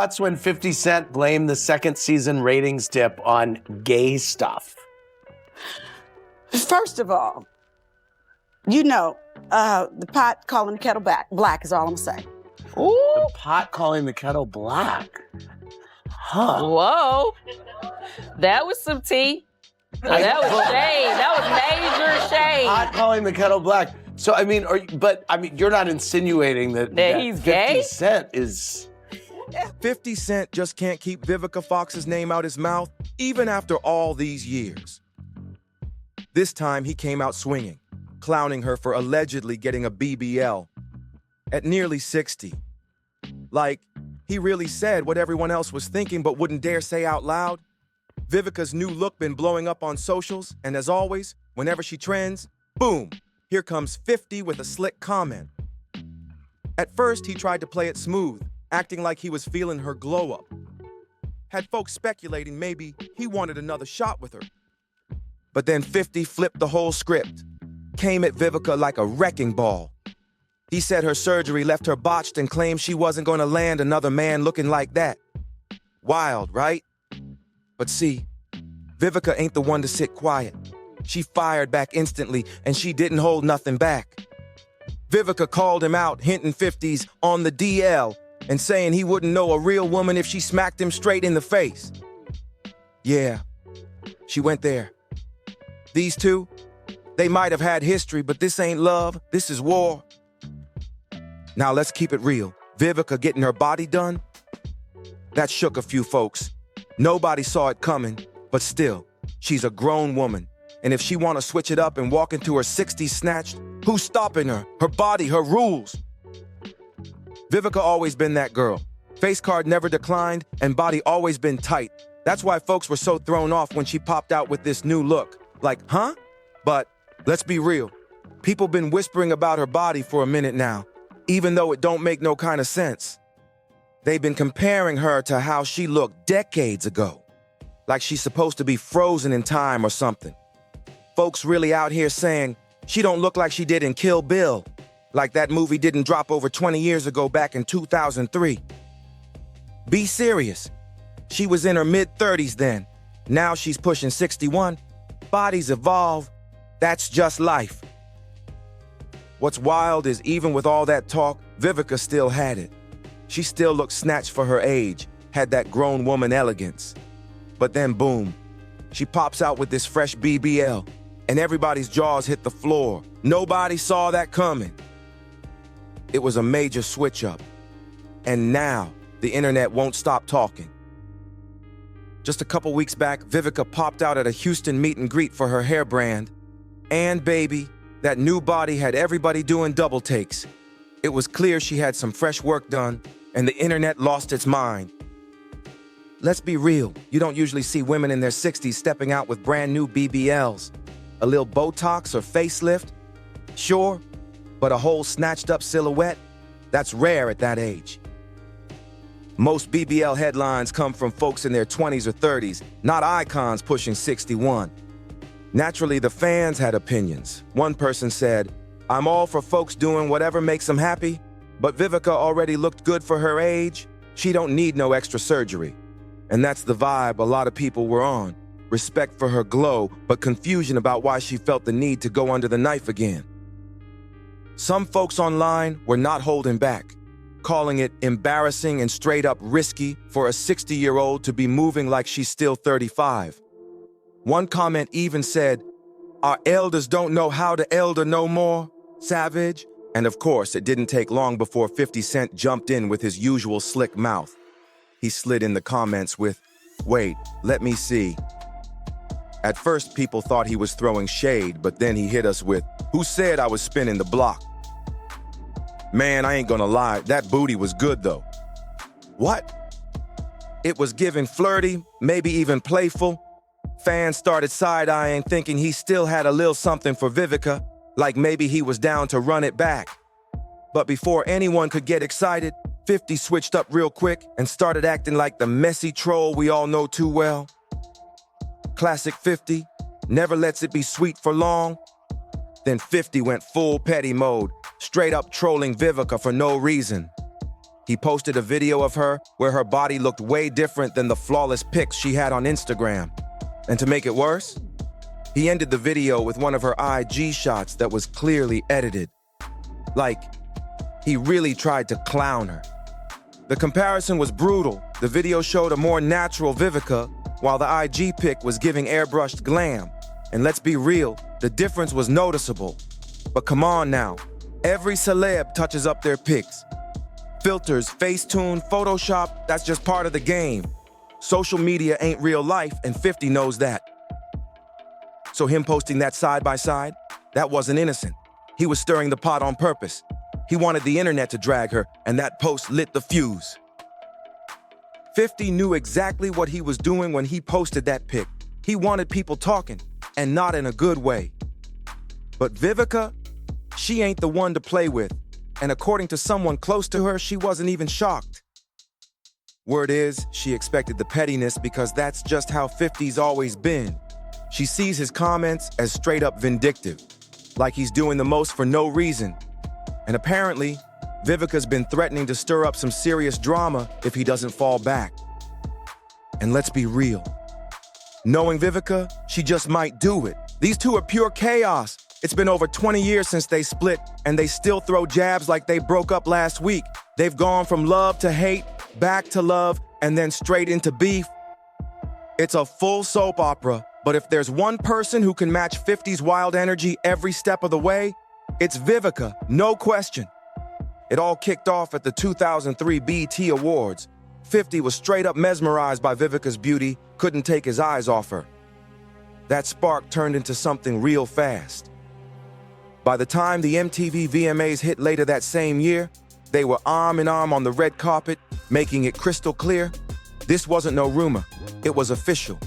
That's when 50 Cent blamed the second season ratings dip on gay stuff. First of all, the pot calling the kettle black is all I'm saying. Ooh. The pot calling the kettle black. Huh. Whoa. That was some tea. That was shade. That was major shade. Pot calling the kettle black. So, you're not insinuating that he's 50 gay? Cent is... 50 Cent just can't keep Vivica Fox's name out his mouth, even after all these years. This time, he came out swinging, clowning her for allegedly getting a BBL at nearly 60. Like, he really said what everyone else was thinking but wouldn't dare say out loud. Vivica's new look been blowing up on socials, and as always, whenever she trends, boom, here comes 50 with a slick comment. At first, he tried to play it smooth, acting like he was feeling her glow up. Had folks speculating maybe he wanted another shot with her. But then 50 flipped the whole script, came at Vivica like a wrecking ball. He said her surgery left her botched and claimed she wasn't going to land another man looking like that. Wild, right? But see, Vivica ain't the one to sit quiet. She fired back instantly, and she didn't hold nothing back. Vivica called him out, hinting 50's on the DL, and saying he wouldn't know a real woman if she smacked him straight in the face. Yeah, she went there. These two, they might have had history, but this ain't love, this is war. Now let's keep it real. Vivica getting her body done? That shook a few folks. Nobody saw it coming, but still, she's a grown woman. And if she want to switch it up and walk into her 60s snatched, who's stopping her? Her body, her rules. Vivica always been that girl. Face card never declined, and body always been tight. That's why folks were so thrown off when she popped out with this new look. Like, huh? But let's be real. People been whispering about her body for a minute now, even though it don't make no kind of sense. They've been comparing her to how she looked decades ago, like she's supposed to be frozen in time or something. Folks really out here saying she don't look like she did in Kill Bill, like that movie didn't drop over 20 years ago back in 2003. Be serious. She was in her mid-30s then. Now she's pushing 61. Bodies evolve. That's just life. What's wild is even with all that talk, Vivica still had it. She still looked snatched for her age, had that grown woman elegance. But then boom, she pops out with this fresh BBL, and everybody's jaws hit the floor. Nobody saw that coming. It was a major switch up. And now, the internet won't stop talking. Just a couple weeks back, Vivica popped out at a Houston meet and greet for her hair brand. And baby, that new body had everybody doing double takes. It was clear she had some fresh work done, and the internet lost its mind. Let's be real, you don't usually see women in their 60s stepping out with brand new BBLs. A little Botox or facelift? Sure, but a whole snatched up silhouette? That's rare at that age. Most BBL headlines come from folks in their 20s or 30s, not icons pushing 61. Naturally, the fans had opinions. One person said, "I'm all for folks doing whatever makes them happy, but Vivica already looked good for her age. She don't need no extra surgery." And that's the vibe a lot of people were on. Respect for her glow, but confusion about why she felt the need to go under the knife again. Some folks online were not holding back, calling it embarrassing and straight up risky for a 60-year-old to be moving like she's still 35. One comment even said, "Our elders don't know how to elder no more, savage." And of course, it didn't take long before 50 Cent jumped in with his usual slick mouth. He slid in the comments with, "Wait, let me see." At first, people thought he was throwing shade, but then he hit us with, "Who said I was spinning the block?" Man, I ain't gonna lie, that booty was good though. What? It was giving flirty, maybe even playful. Fans started side-eyeing, thinking he still had a little something for Vivica, like maybe he was down to run it back. But before anyone could get excited, 50 switched up real quick and started acting like the messy troll we all know too well. Classic 50, never lets it be sweet for long. Then 50 went full petty mode, straight up trolling Vivica for no reason. He posted a video of her where her body looked way different than the flawless pics she had on Instagram. And to make it worse, he ended the video with one of her IG shots that was clearly edited. Like, he really tried to clown her. The comparison was brutal. The video showed a more natural Vivica, while the IG pic was giving airbrushed glam. And let's be real, the difference was noticeable. But come on now, every celeb touches up their pics. Filters, Facetune, Photoshop, that's just part of the game. Social media ain't real life, and 50 knows that. So him posting that side by side, that wasn't innocent. He was stirring the pot on purpose. He wanted the internet to drag her, and that post lit the fuse. 50 knew exactly what he was doing when he posted that pic. He wanted people talking, and not in a good way. But Vivica, she ain't the one to play with. And according to someone close to her, she wasn't even shocked. Word is, she expected the pettiness because that's just how 50's always been. She sees his comments as straight up vindictive, like he's doing the most for no reason. And apparently, Vivica's been threatening to stir up some serious drama if he doesn't fall back. And let's be real. Knowing Vivica, she just might do it. These two are pure chaos. It's been over 20 years since they split, and they still throw jabs like they broke up last week. They've gone from love to hate, back to love, and then straight into beef. It's a full soap opera, but if there's one person who can match 50's wild energy every step of the way, it's Vivica, no question. It all kicked off at the 2003 BET Awards. 50 was straight up mesmerized by Vivica's beauty, couldn't take his eyes off her. That spark turned into something real fast. By the time the MTV VMAs hit later that same year, they were arm in arm on the red carpet, making it crystal clear. This wasn't no rumor, it was official.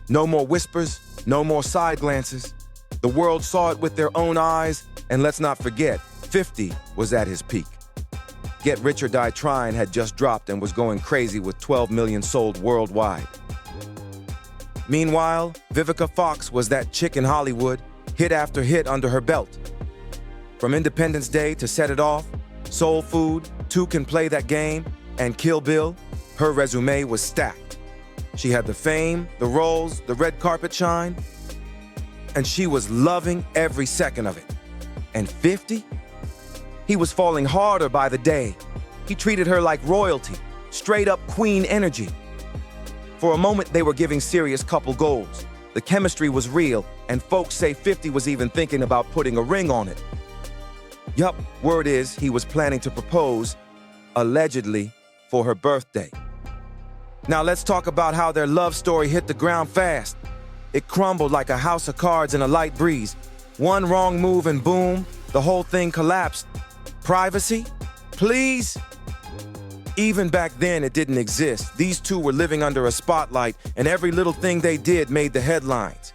No more whispers, no more side glances. The world saw it with their own eyes, and let's not forget, 50 was at his peak. Get Rich or Die Trying had just dropped and was going crazy with 12 million sold worldwide. Meanwhile, Vivica Fox was that chick in Hollywood, hit after hit under her belt. From Independence Day to Set It Off, Soul Food, Two Can Play That Game, and Kill Bill, her resume was stacked. She had the fame, the roles, the red carpet shine, and she was loving every second of it. And 50? He was falling harder by the day. He treated her like royalty, straight up queen energy. For a moment, they were giving serious couple goals. The chemistry was real, and folks say 50 was even thinking about putting a ring on it. Yup, word is he was planning to propose, allegedly, for her birthday. Now let's talk about how their love story hit the ground fast. It crumbled like a house of cards in a light breeze. One wrong move and boom, the whole thing collapsed. Privacy? Please? Even back then, it didn't exist. These two were living under a spotlight, and every little thing they did made the headlines.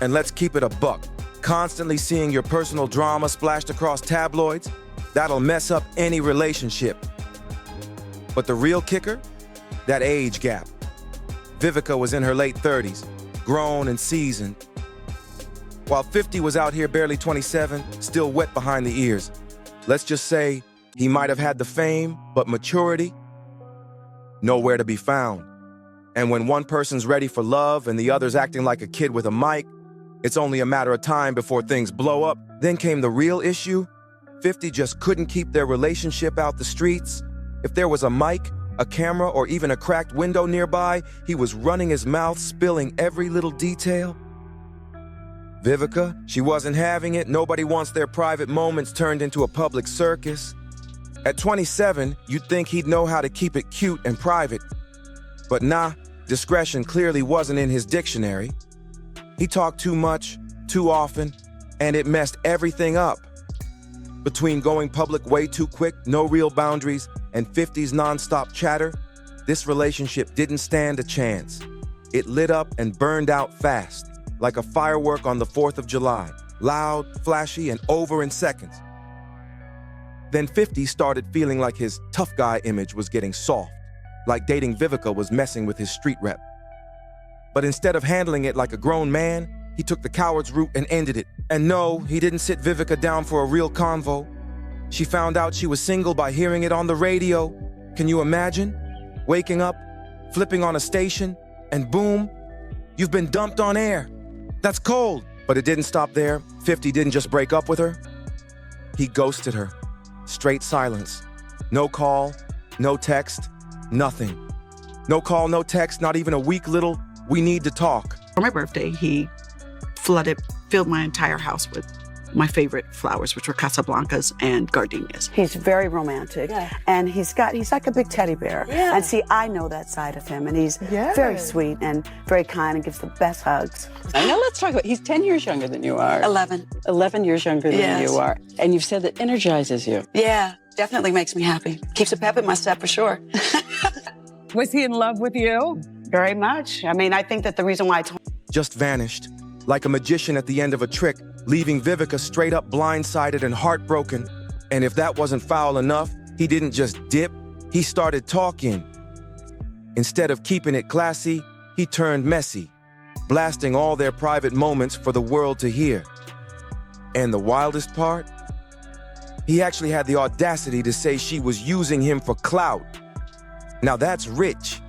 And let's keep it a buck. Constantly seeing your personal drama splashed across tabloids, that'll mess up any relationship. But the real kicker? That age gap. Vivica was in her late 30s, grown and seasoned, while 50 was out here barely 27, still wet behind the ears. Let's just say he might have had the fame, but maturity, nowhere to be found. And when one person's ready for love and the other's acting like a kid with a mic, it's only a matter of time before things blow up. Then came the real issue. 50 just couldn't keep their relationship out the streets. If there was a mic, a camera, or even a cracked window nearby, he was running his mouth, spilling every little detail. Vivica, she wasn't having it. Nobody wants their private moments turned into a public circus. At 27, you'd think he'd know how to keep it cute and private. But nah, discretion clearly wasn't in his dictionary. He talked too much, too often, and it messed everything up. Between going public way too quick, no real boundaries, and 50's nonstop chatter, this relationship didn't stand a chance. It lit up and burned out fast, like a firework on the 4th of July, loud, flashy, and over in seconds. Then 50 started feeling like his tough guy image was getting soft, like dating Vivica was messing with his street rep. But instead of handling it like a grown man, he took the coward's route and ended it. And no, he didn't sit Vivica down for a real convo. She found out she was single by hearing it on the radio. Can you imagine? Waking up, flipping on a station, and boom, you've been dumped on air. That's cold. But it didn't stop there. 50 didn't just break up with her. He ghosted her. Straight silence. No call, no text, nothing. No call, no text, not even a weak little, we need to talk. For my birthday, he filled my entire house with my favorite flowers, which were Casablancas and gardenias. He's very romantic, and he's like a big teddy bear. Yeah. And see, I know that side of him, and he's very sweet and very kind and gives the best hugs. Now let's talk about, he's 10 years younger than you are. 11. 11 years younger than you are. And you've said that energizes you. Yeah, definitely makes me happy. Keeps a pep in my step for sure. Was he in love with you? Very much. I mean, I think that the reason why I told Just vanished, like a magician at the end of a trick, leaving Vivica straight up blindsided and heartbroken. And if that wasn't foul enough, he didn't just dip, he started talking. Instead of keeping it classy, he turned messy, blasting all their private moments for the world to hear. And the wildest part? He actually had the audacity to say she was using him for clout. Now that's rich.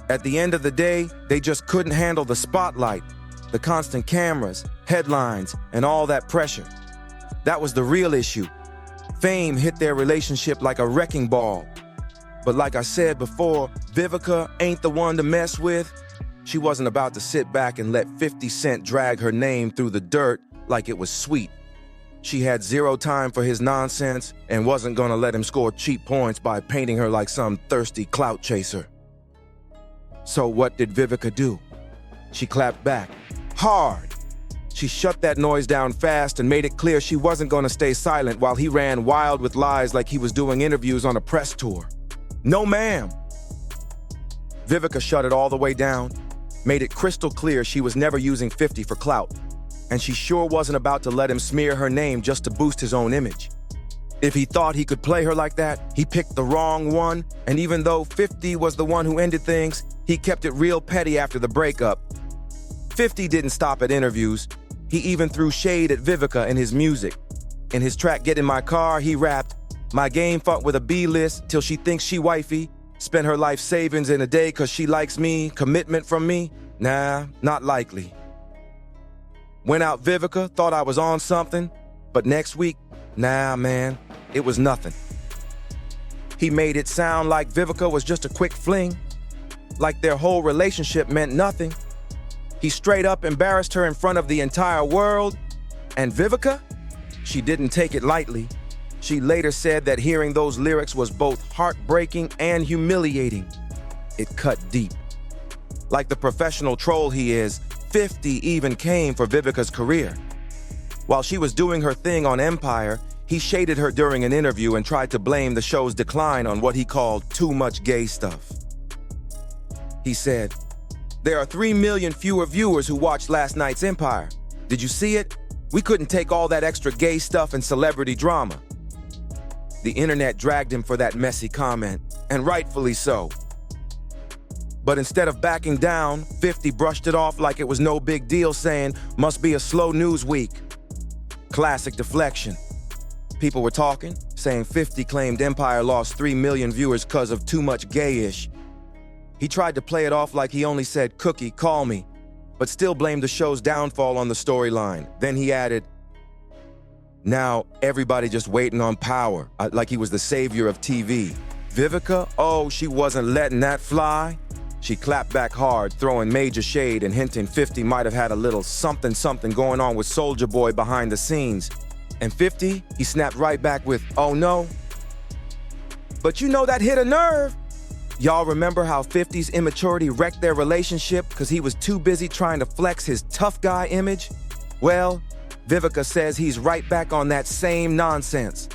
At the end of the day, they just couldn't handle the spotlight, the constant cameras, headlines, and all that pressure. That was the real issue. Fame hit their relationship like a wrecking ball. But like I said before, Vivica ain't the one to mess with. She wasn't about to sit back and let 50 Cent drag her name through the dirt like it was sweet. She had zero time for his nonsense and wasn't gonna let him score cheap points by painting her like some thirsty clout chaser. So what did Vivica do? She clapped back, hard. She shut that noise down fast and made it clear she wasn't gonna stay silent while he ran wild with lies like he was doing interviews on a press tour. No, ma'am. Vivica shut it all the way down, made it crystal clear she was never using 50 for clout, and she sure wasn't about to let him smear her name just to boost his own image. If he thought he could play her like that, he picked the wrong one, and even though 50 was the one who ended things, he kept it real petty after the breakup. 50 didn't stop at interviews. He even threw shade at Vivica in his music. In his track Get In My Car, he rapped, "My game fucked with a B-list till she thinks she wifey. Spent her life savings in a day cause she likes me. Commitment from me? Nah, not likely." Went out Vivica, thought I was on something, but next week, nah, man, it was nothing. He made it sound like Vivica was just a quick fling, like their whole relationship meant nothing. He straight up embarrassed her in front of the entire world, and Vivica, she didn't take it lightly. She later said that hearing those lyrics was both heartbreaking and humiliating. It cut deep. Like the professional troll he is, 50 even came for Vivica's career. While she was doing her thing on Empire, he shaded her during an interview and tried to blame the show's decline on what he called too much gay stuff. He said, "There are 3 million fewer viewers who watched last night's Empire. Did you see it? We couldn't take all that extra gay stuff and celebrity drama." The internet dragged him for that messy comment, and rightfully so. But instead of backing down, 50 brushed it off like it was no big deal, saying, "Must be a slow news week." Classic deflection. People were talking, saying 50 claimed Empire lost 3 million viewers because of too much gay-ish. He tried to play it off like he only said, "Cookie, call me," but still blamed the show's downfall on the storyline. Then he added, "Now everybody just waiting on power," like he was the savior of TV. Vivica, oh, she wasn't letting that fly. She clapped back hard, throwing major shade and hinting 50 might have had a little something going on with Soulja Boy behind the scenes. And 50, he snapped right back with, "Oh no." But you know that hit a nerve. Y'all remember how 50's immaturity wrecked their relationship because he was too busy trying to flex his tough guy image? Well, Vivica says he's right back on that same nonsense.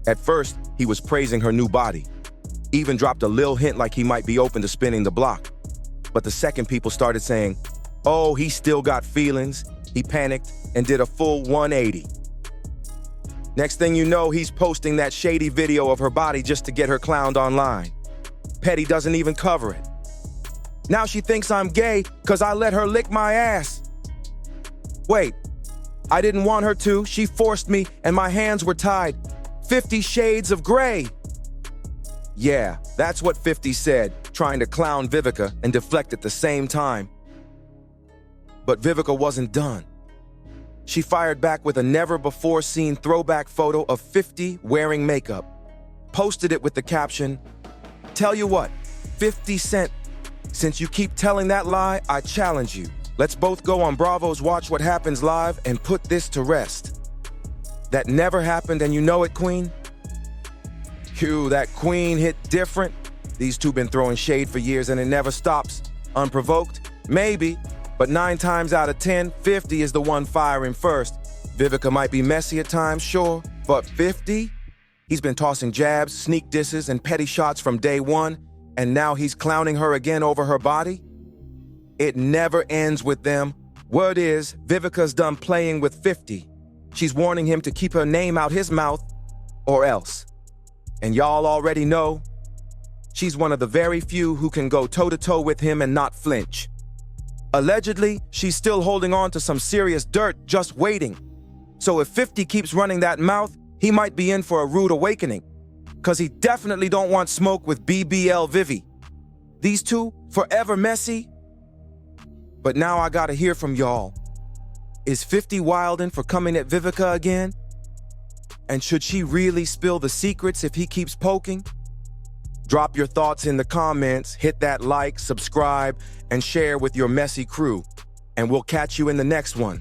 At first, he was praising her new body. Even dropped a lil hint like he might be open to spinning the block. But the second people started saying, "Oh, he still got feelings," he panicked and did a full 180. Next thing you know, he's posting that shady video of her body just to get her clowned online. Petty doesn't even cover it. Now she thinks I'm gay because I let her lick my ass. Wait, I didn't want her to. She forced me and my hands were tied. 50 shades of gray. Yeah, that's what 50 said, trying to clown Vivica and deflect at the same time. But Vivica wasn't done. She fired back with a never-before-seen throwback photo of 50 wearing makeup, posted it with the caption, "Tell you what, 50 Cent, since you keep telling that lie, I challenge you. Let's both go on Bravo's Watch What Happens Live and put this to rest." That never happened, and you know it, Queen? Phew, that Queen hit different. These two been throwing shade for years and it never stops. Unprovoked? Maybe. But 9 times out of 10, 50 is the one firing first. Vivica might be messy at times, sure, but 50? He's been tossing jabs, sneak disses, and petty shots from day one, and now he's clowning her again over her body? It never ends with them. Word is, Vivica's done playing with 50. She's warning him to keep her name out his mouth, or else. And y'all already know, she's one of the very few who can go toe-to-toe with him and not flinch. Allegedly, she's still holding on to some serious dirt, just waiting. So if 50 keeps running that mouth, he might be in for a rude awakening. Cause he definitely don't want smoke with BBL Vivi. These two, forever messy. But now I gotta hear from y'all. Is 50 wildin' for coming at Vivica again? And should she really spill the secrets if he keeps poking? Drop your thoughts in the comments, hit that like, subscribe, and share with your messy crew. And we'll catch you in the next one.